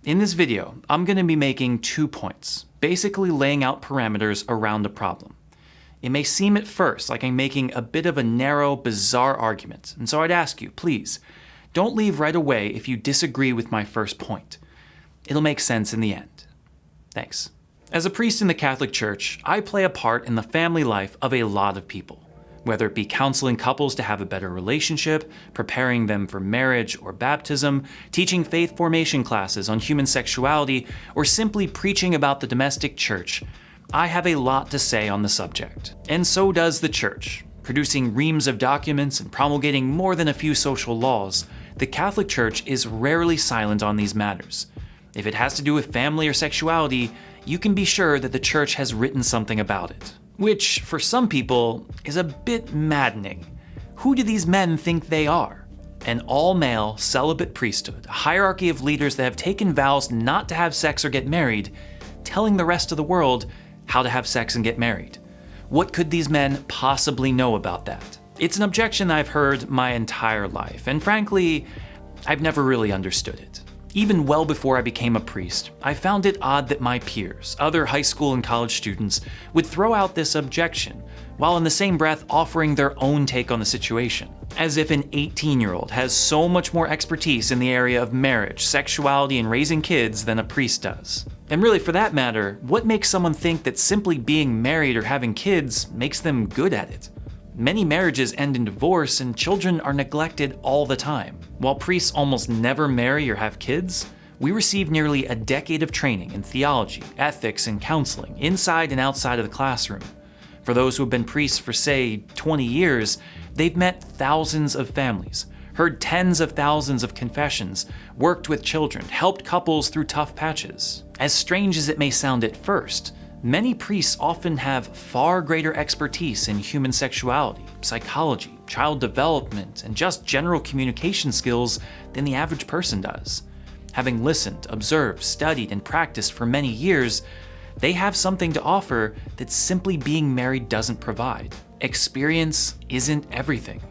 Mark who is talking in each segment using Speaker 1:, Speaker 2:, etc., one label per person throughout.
Speaker 1: In this video, I'm going to be making 2 points, basically laying out parameters around a problem. It may seem at first like I'm making a bit of a narrow, bizarre argument, and so I'd ask you, please, don't leave right away if you disagree with my first point. It'll make sense in the end. Thanks. As a priest in the Catholic Church, I play a part in the family life of a lot of people. Whether it be counseling couples to have a better relationship, preparing them for marriage or baptism, teaching faith formation classes on human sexuality, or simply preaching about the domestic church, I have a lot to say on the subject. And so does the church. Producing reams of documents and promulgating more than a few social laws, the Catholic Church is rarely silent on these matters. If it has to do with family or sexuality, you can be sure that the church has written something about it. Which, for some people, is a bit maddening. Who do these men think they are? An all-male, celibate priesthood, a hierarchy of leaders that have taken vows not to have sex or get married, telling the rest of the world how to have sex and get married. What could these men possibly know about that? It's an objection I've heard my entire life, and frankly, I've never really understood it. Even well before I became a priest, I found it odd that my peers, other high school and college students, would throw out this objection, while in the same breath offering their own take on the situation. As if an 18-year-old has so much more expertise in the area of marriage, sexuality, and raising kids than a priest does. And really, for that matter, what makes someone think that simply being married or having kids makes them good at it? Many marriages end in divorce and children are neglected all the time. While priests almost never marry or have kids, we receive nearly a decade of training in theology, ethics, and counseling, inside and outside of the classroom. For those who have been priests for, say, 20 years, they've met thousands of families, heard tens of thousands of confessions, worked with children, helped couples through tough patches. As strange as it may sound at first, many priests often have far greater expertise in human sexuality, psychology, child development, and just general communication skills than the average person does. Having listened, observed, studied, and practiced for many years, they have something to offer that simply being married doesn't provide. Experience isn't everything.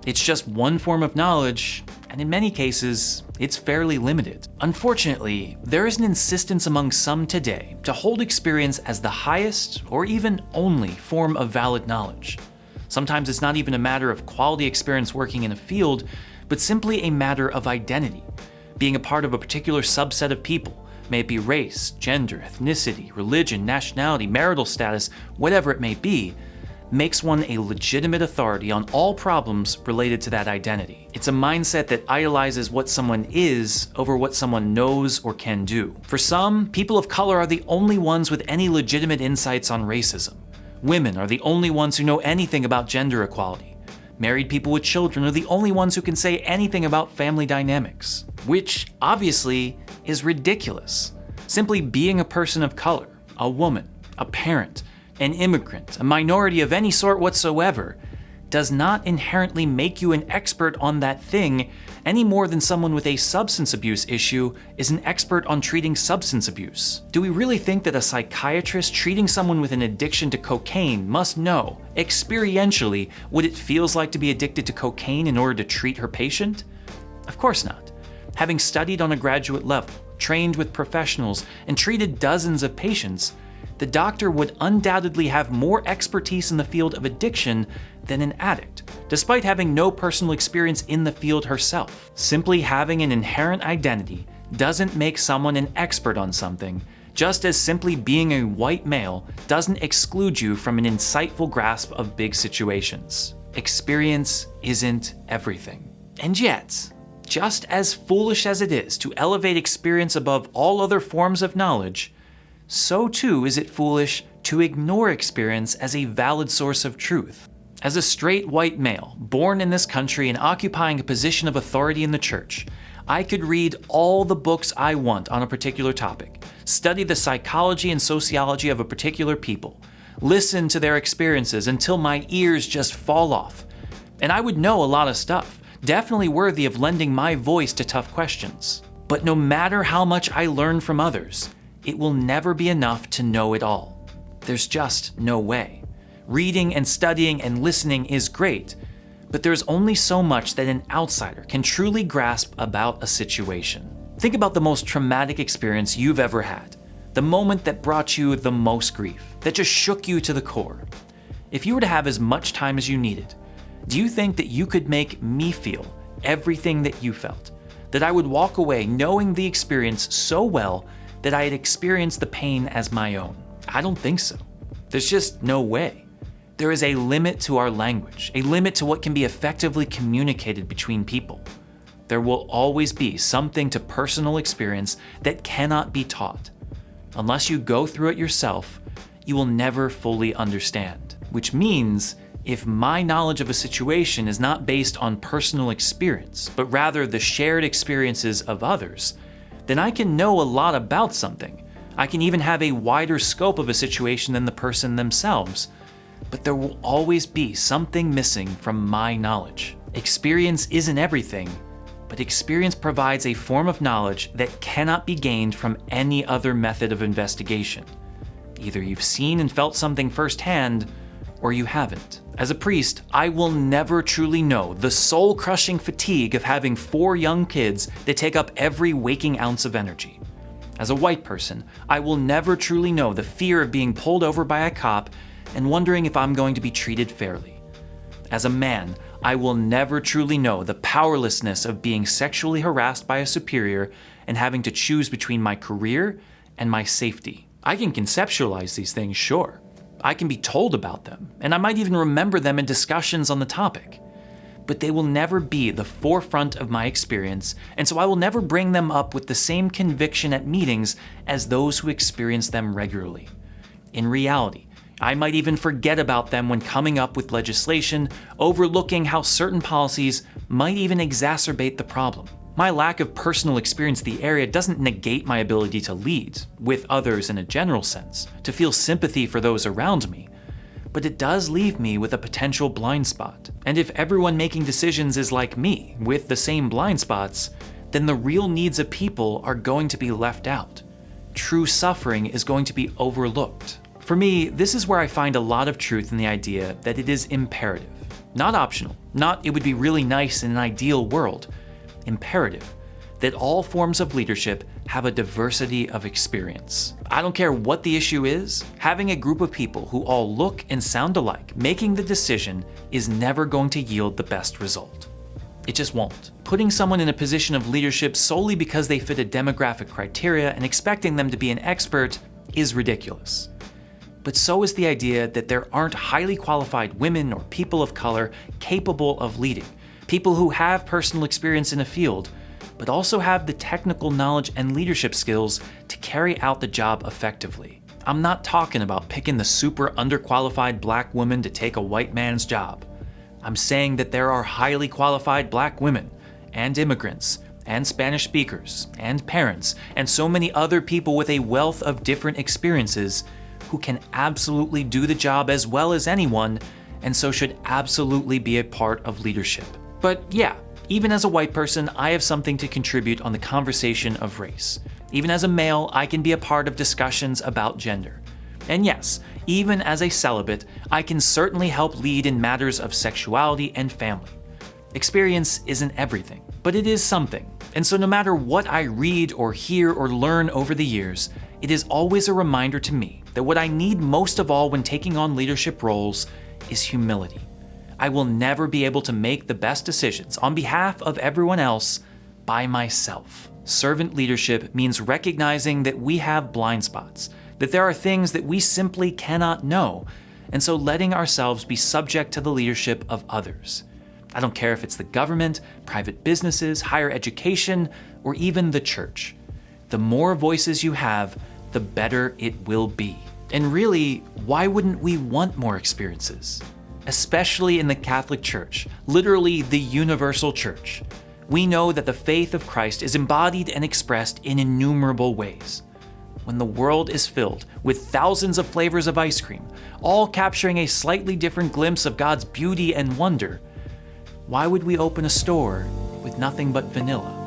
Speaker 1: It's just one form of knowledge, and in many cases, it's fairly limited. Unfortunately, there is an insistence among some today to hold experience as the highest or even only form of valid knowledge. Sometimes it's not even a matter of quality experience working in a field, but simply a matter of identity, being a part of a particular subset of people, may it be race, gender, ethnicity, religion, nationality, marital status, whatever it may be, makes one a legitimate authority on all problems related to that identity. It's a mindset that idolizes what someone is over what someone knows or can do. For some, people of color are the only ones with any legitimate insights on racism. Women are the only ones who know anything about gender equality. Married people with children are the only ones who can say anything about family dynamics, which obviously is ridiculous. Simply being a person of color, a woman, a parent, an immigrant, a minority of any sort whatsoever, does not inherently make you an expert on that thing any more than someone with a substance abuse issue is an expert on treating substance abuse. Do we really think that a psychiatrist treating someone with an addiction to cocaine must know, experientially, what it feels like to be addicted to cocaine in order to treat her patient? Of course not. Having studied on a graduate level, trained with professionals, and treated dozens of patients, the doctor would undoubtedly have more expertise in the field of addiction than an addict, despite having no personal experience in the field herself. Simply having an inherent identity doesn't make someone an expert on something, just as simply being a white male doesn't exclude you from an insightful grasp of big situations. Experience isn't everything. And yet, just as foolish as it is to elevate experience above all other forms of knowledge, so too is it foolish to ignore experience as a valid source of truth. As a straight white male, born in this country and occupying a position of authority in the church, I could read all the books I want on a particular topic, study the psychology and sociology of a particular people, listen to their experiences until my ears just fall off. And I would know a lot of stuff, definitely worthy of lending my voice to tough questions. But no matter how much I learn from others, it will never be enough to know it all. There's just no way. Reading and studying and listening is great, but there's only so much that an outsider can truly grasp about a situation. Think about the most traumatic experience you've ever had, the moment that brought you the most grief, that just shook you to the core. If you were to have as much time as you needed, do you think that you could make me feel everything that you felt? That I would walk away knowing the experience so well that I had experienced the pain as my own? I don't think so. There's just no way. There is a limit to our language, a limit to what can be effectively communicated between people. There will always be something to personal experience that cannot be taught. Unless you go through it yourself, you will never fully understand. Which means, if my knowledge of a situation is not based on personal experience, but rather the shared experiences of others, then I can know a lot about something. I can even have a wider scope of a situation than the person themselves. But there will always be something missing from my knowledge. Experience isn't everything, but experience provides a form of knowledge that cannot be gained from any other method of investigation. Either you've seen and felt something firsthand, or you haven't. As a priest, I will never truly know the soul-crushing fatigue of having 4 young kids that take up every waking ounce of energy. As a white person, I will never truly know the fear of being pulled over by a cop and wondering if I'm going to be treated fairly. As a man, I will never truly know the powerlessness of being sexually harassed by a superior and having to choose between my career and my safety. I can conceptualize these things, sure. I can be told about them, and I might even remember them in discussions on the topic. But they will never be the forefront of my experience, and so I will never bring them up with the same conviction at meetings as those who experience them regularly. In reality, I might even forget about them when coming up with legislation, overlooking how certain policies might even exacerbate the problem. My lack of personal experience in the area doesn't negate my ability to lead, with others in a general sense, to feel sympathy for those around me, but it does leave me with a potential blind spot. And if everyone making decisions is like me, with the same blind spots, then the real needs of people are going to be left out. True suffering is going to be overlooked. For me, this is where I find a lot of truth in the idea that it is imperative, not optional, not it would be really nice in an ideal world, imperative, that all forms of leadership have a diversity of experience. I don't care what the issue is, having a group of people who all look and sound alike making the decision is never going to yield the best result. It just won't. Putting someone in a position of leadership solely because they fit a demographic criteria and expecting them to be an expert is ridiculous. But so is the idea that there aren't highly qualified women or people of color capable of leading, people who have personal experience in a field, but also have the technical knowledge and leadership skills to carry out the job effectively. I'm not talking about picking the super underqualified black woman to take a white man's job. I'm saying that there are highly qualified black women, and immigrants, and Spanish speakers, and parents, and so many other people with a wealth of different experiences who can absolutely do the job as well as anyone, and so should absolutely be a part of leadership. But yeah, even as a white person, I have something to contribute on the conversation of race. Even as a male, I can be a part of discussions about gender. And yes, even as a celibate, I can certainly help lead in matters of sexuality and family. Experience isn't everything, but it is something. And so no matter what I read or hear or learn over the years, it is always a reminder to me that what I need most of all when taking on leadership roles is humility. I will never be able to make the best decisions on behalf of everyone else by myself. Servant leadership means recognizing that we have blind spots, that there are things that we simply cannot know, and so letting ourselves be subject to the leadership of others. I don't care if it's the government, private businesses, higher education, or even the church. The more voices you have, the better it will be. And really, why wouldn't we want more experiences? Especially in the Catholic Church, literally the universal church. We know that the faith of Christ is embodied and expressed in innumerable ways. When the world is filled with thousands of flavors of ice cream, all capturing a slightly different glimpse of God's beauty and wonder, why would we open a store with nothing but vanilla?